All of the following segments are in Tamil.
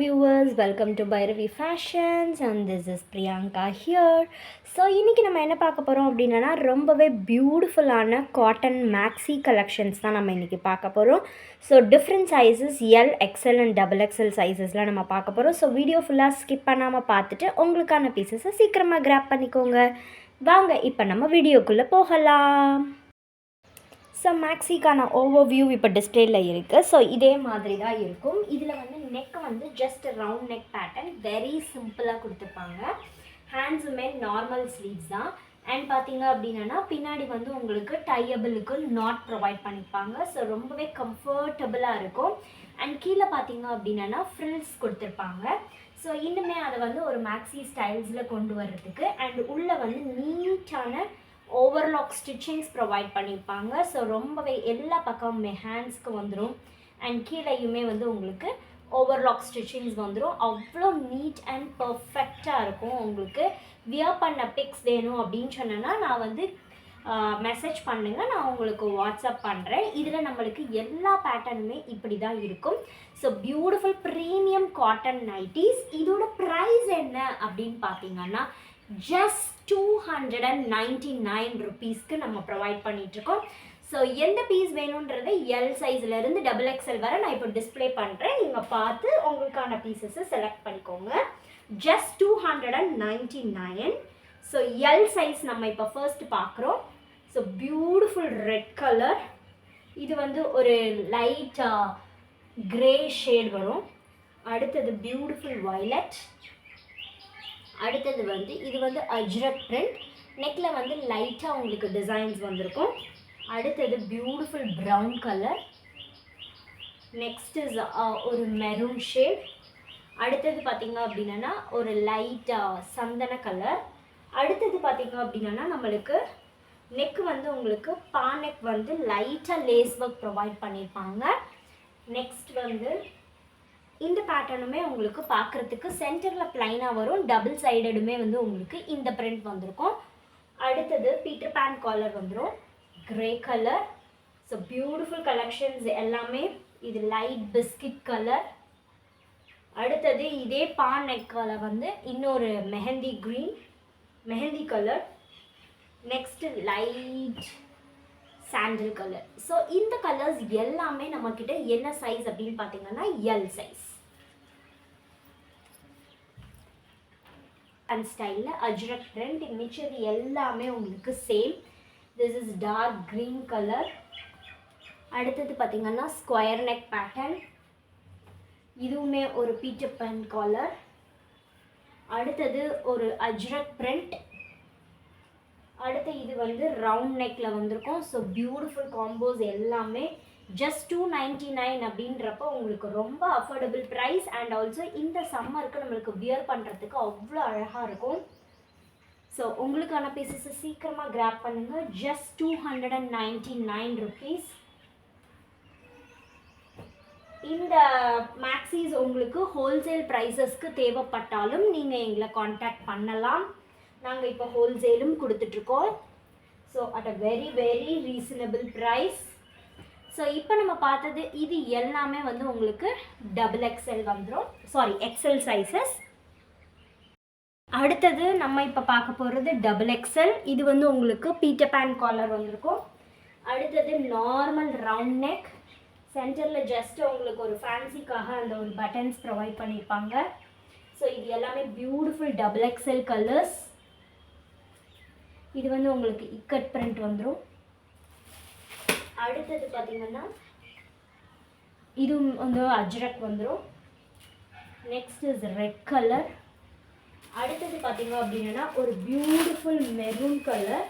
viewers, welcome to Bhairavi Fashions and this is Priyanka here. So இன்னைக்கு நம்ம என்ன பார்க்க போறோம் அப்படினா ரொம்பவே பியூட்டிஃபுல்லான காட்டன் மேக்ஸி கலெக்ஷன்ஸ் தான் நம்ம இன்னைக்கு பார்க்க போறோம். So different sizes L, XL and XXL sizesல நம்ம பார்க்க போறோம். So வீடியோ ஃபுல்லா ஸ்கிப் பண்ணாம பார்த்துட்டு உங்களுக்கான பீசஸை சீக்கிரமா கிராப் பண்ணிக்கோங்க. வாங்க இப்போ நம்ம வீடியோக்குள்ள போகலாம். ஸோ மேக்ஸிக்கான ஓவர்வியூ இப்போ டிஸ்பிளேல இருக்குது. ஸோ இதே மாதிரி தான் இருக்கும். இதில் வந்து நெக் வந்து just round neck pattern, very சிம்பிளாக கொடுத்துருப்பாங்க. ஹேண்ட்ஸுமே நார்மல் ஸ்லீவ்ஸ் தான். அண்ட் பார்த்தீங்க அப்படின்னா பின்னாடி வந்து உங்களுக்கு டையபிளுக்கு நாட் ப்ரொவைட் பண்ணியிருப்பாங்க. ஸோ ரொம்பவே கம்ஃபர்டபுளாக இருக்கும். அண்ட் கீழே பார்த்தீங்க அப்படின்னா ஃப்ரில்ஸ் கொடுத்துருப்பாங்க. ஸோ இன்னுமே அதை வந்து ஒரு மேக்ஸி ஸ்டைல்ஸில் கொண்டு வர்றதுக்கு அண்ட் உள்ளே வந்து நீட்டான ஓவர்லாக் ஸ்டிச்சிங்ஸ் ப்ரொவைட் பண்ணியிருப்பாங்க. ஸோ ரொம்பவே எல்லா பக்கமுமே ஹேண்ட்ஸ்க்கு வந்துடும் அண்ட் கீழேயுமே வந்து உங்களுக்கு ஓவர்லாக் ஸ்டிச்சிங்ஸ் வந்துடும். அவ்வளோ நீட் அண்ட் பர்ஃபெக்டாக இருக்கும். உங்களுக்கு வியர் பண்ண பிக்ஸ் வேணும் அப்படின்னு சொன்னேன்னா நான் வந்து மெசேஜ் பண்ணுங்கள், நான் உங்களுக்கு வாட்ஸ்அப் பண்ணுறேன். இதில் நம்மளுக்கு எல்லா பேட்டர்னுமே இப்படி தான் இருக்கும். So beautiful premium cotton nighties. இதோட ப்ரைஸ் என்ன அப்படின்னு பார்த்தீங்கன்னா ஜஸ்ட் 299 rupeesக்கு நம்ம ப்ரொவைட் பண்ணிகிட்ருக்கோம். ஸோ எந்த பீஸ் வேணுன்றதை எல் சைஸ்லேருந்து XXL வரை நான் இப்போ டிஸ்பிளே பண்ணுறேன். நீங்கள் பார்த்து உங்களுக்கான பீசஸை செலக்ட் பண்ணிக்கோங்க. ஜஸ்ட் 299. ஸோ எல் சைஸ் நம்ம இப்போ ஃபர்ஸ்ட் பார்க்குறோம். So beautiful red colour. இது வந்து ஒரு லைட் கிரே ஷேட் வரும். அடுத்தது பியூட்டிஃபுல் வயலட். அடுத்தது வந்து இது வந்து அஜ்ரக் பிரிண்ட். நெக்கில் வந்து லைட்டாக உங்களுக்கு டிசைன்ஸ் வந்திருக்கும். அடுத்தது beautiful brown colour. Next is ஒரு மெரூன் ஷேட். அடுத்தது பார்த்திங்க அப்படின்னா ஒரு லைட்டாக சந்தன கலர். அடுத்தது பார்த்திங்க அப்படின்னா நம்மளுக்கு நெக் வந்து உங்களுக்கு பானெக் வந்து லைட்டாக லேஸ் ஒர்க் ப்ரொவைட் பண்ணியிருப்பாங்க. நெக்ஸ்ட் வந்து இந்த பேட்டர்னுமே உங்களுக்கு பார்க்குறதுக்கு சென்டரில் ப்ளைனாக வரும். டபுள் சைடடுமே வந்து உங்களுக்கு இந்த பிரிண்ட் வந்திருக்கும். அடுத்தது பீட்டர் பேன் காலர் வந்துடும், grey colour. So beautiful collections எல்லாமே. இது லைட் பிஸ்கிட் கலர். அடுத்தது இதே பான் நெக்கில் வந்து இன்னொரு மெஹந்தி கலர். நெக்ஸ்ட்டு லைட் சாண்டில் கலர். ஸோ இந்த கலர்ஸ் எல்லாமே நம்மக்கிட்ட என்ன சைஸ் அப்படின்னு பார்த்தீங்கன்னா எல் சைஸ். அண்ட் ஸ்டைலில் அஜ்ரக் பிரிண்ட். மிச்சது எல்லாமே உங்களுக்கு same. This is dark green colour. அடுத்தது பார்த்தீங்கன்னா ஸ்கொயர் நெக் பேட்டர்ன். இதுவுமே ஒரு பீட்டர் பேன் காலர். அடுத்தது ஒரு அஜ்ரக் பிரிண்ட். அடுத்து இது வந்து ரவுண்ட் நெக்கில் வந்திருக்கும். ஸோ பியூட்டிஃபுல் காம்போஸ் எல்லாமே ஜஸ்ட் 299 அப்படின்றப்போ உங்களுக்கு ரொம்ப அஃபோர்டபுள் ப்ரைஸ். அண்ட் ஆல்சோ இந்த சம்மருக்கு நம்மளுக்கு வியர் பண்ணுறதுக்கு அவ்வளோ அழகாக இருக்கும். ஸோ உங்களுக்கான பீசஸை சீக்கிரமாக கிராப் பண்ணுங்கள். Just 299 rupees. இந்த மேக்ஸிஸ் உங்களுக்கு ஹோல்சேல் ப்ரைஸஸ்க்கு தேவைப்பட்டாலும் நீங்கள் எங்களை காண்டாக்ட் பண்ணலாம். நாங்கள் இப்போ ஹோல்சேலும் கொடுத்துட்ருக்கோம். So at a very very reasonable price. So இப்போ நம்ம பார்த்தது இது எல்லாமே வந்து உங்களுக்கு XXL வந்துடும், சாரி XL சைஸஸ். அடுத்தது நம்ம இப்போ பார்க்க போகிறது XXL. இது வந்து உங்களுக்கு பீட்டர் பேன் காலர் வந்திருக்கும். அடுத்தது நார்மல் ரவுண்ட் நெக். சென்டரில் ஜஸ்ட் உங்களுக்கு ஒரு ஃபேன்சிக்காக அந்த ஒரு பட்டன்ஸ் ப்ரொவைட் பண்ணியிருப்பாங்க. ஸோ இது எல்லாமே பியூட்டிஃபுல் XXL கலர்ஸ். இது வந்து உங்களுக்கு இக்கட் பிரிண்ட் வந்துடும். அடுத்தது பார்த்தீங்கன்னா இது வந்து அஜ்ரக் வந்துடும். Next is red colour. அடுத்தது பார்த்தீங்க அப்படின்னா ஒரு பியூட்டிஃபுல் மெரூன் கலர்.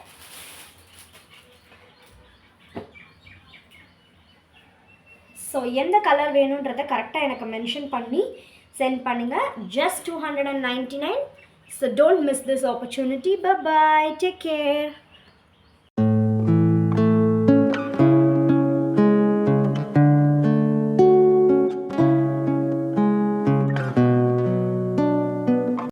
ஸோ எந்த கலர் வேணுன்றதை கரெக்டாக எனக்கு மென்ஷன் பண்ணி சென்ட் பண்ணுங்கள். Just 299. So don't miss this opportunity. Bye bye. Take care.